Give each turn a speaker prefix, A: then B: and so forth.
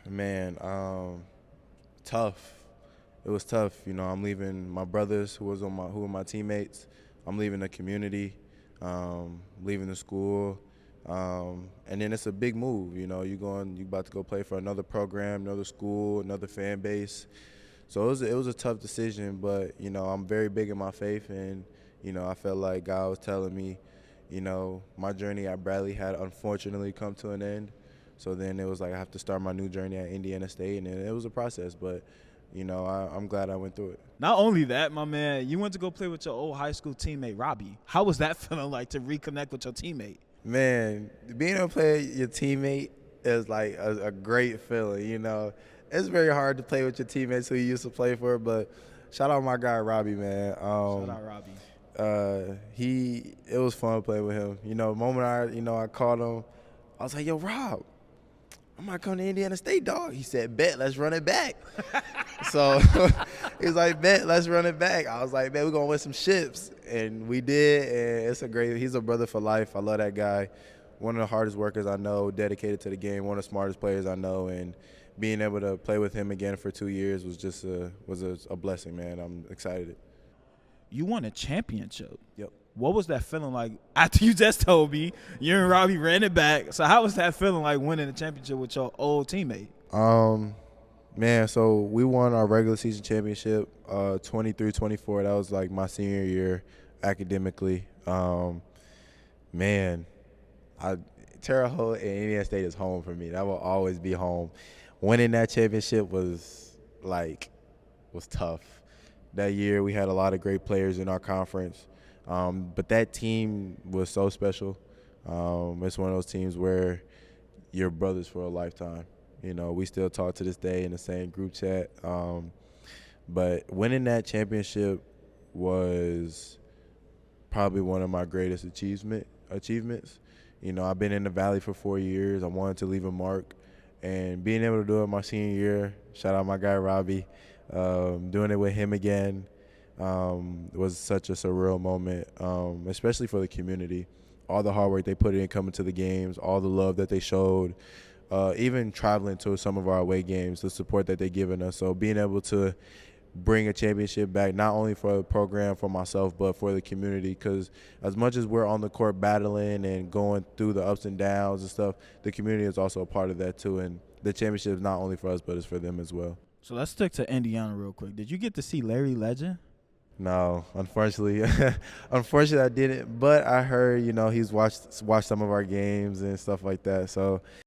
A: Man, tough. It was tough. I'm leaving my brothers who were my teammates. I'm leaving the community, leaving the school, and then it's a big move. You about to go play for another program, another school, another fan base. So it was a tough decision, but I'm very big in my faith, and I felt like God was telling me, my journey at Bradley had unfortunately come to an end. So then it was like I have to start my new journey at Indiana State, and it was a process, but I'm glad I went through it.
B: Not only that, my man, you went to go play with your old high school teammate, Robbie. How was that feeling like to reconnect with your teammate?
A: Man, being able to play with your teammate is like a great feeling. It's very hard to play with your teammates who you used to play for, but shout out my guy Robbie, man.
B: Shout out Robbie.
A: It was fun playing with him. The moment I called him, I was like, "Yo, Rob, I'm not coming to Indiana State, dog." He said, "Bet, let's run it back." So he was like, "Bet, let's run it back." I was like, "Man, we're gonna win some ships," and we did. And he's a brother for life. I love that guy. One of the hardest workers I know, dedicated to the game. One of the smartest players I know, and being able to play with him again for 2 years was just a blessing, man. I'm excited.
B: You won a championship.
A: Yep.
B: What was that feeling like after you just told me you and Robbie ran it back? So how was that feeling like winning the championship with your old teammate?
A: Man, so we won our regular season championship, 23-24. That was like my senior year academically. Man, Terre Haute and Indiana State is home for me. That will always be home. Winning that championship was tough. That year we had a lot of great players in our conference, but that team was so special. It's one of those teams where you're brothers for a lifetime. We still talk to this day in the same group chat. But winning that championship was probably one of my greatest achievements. I've been in the Valley for 4 years. I wanted to leave a mark. And being able to do it my senior year, shout out my guy Robbie, doing it with him again was such a surreal moment, especially for the community. All the hard work they put in coming to the games, all the love that they showed, even traveling to some of our away games, the support that they've given us. So being able to bring a championship back, not only for the program, for myself, but for the community, because as much as we're on the court battling and going through the ups and downs and stuff, the community is also a part of that too. And the championship is not only for us, but it's for them as well.
B: So let's stick to Indiana real quick. Did you get to see Larry Legend?
A: No, unfortunately, I didn't. But I heard, he's watched some of our games and stuff like that. So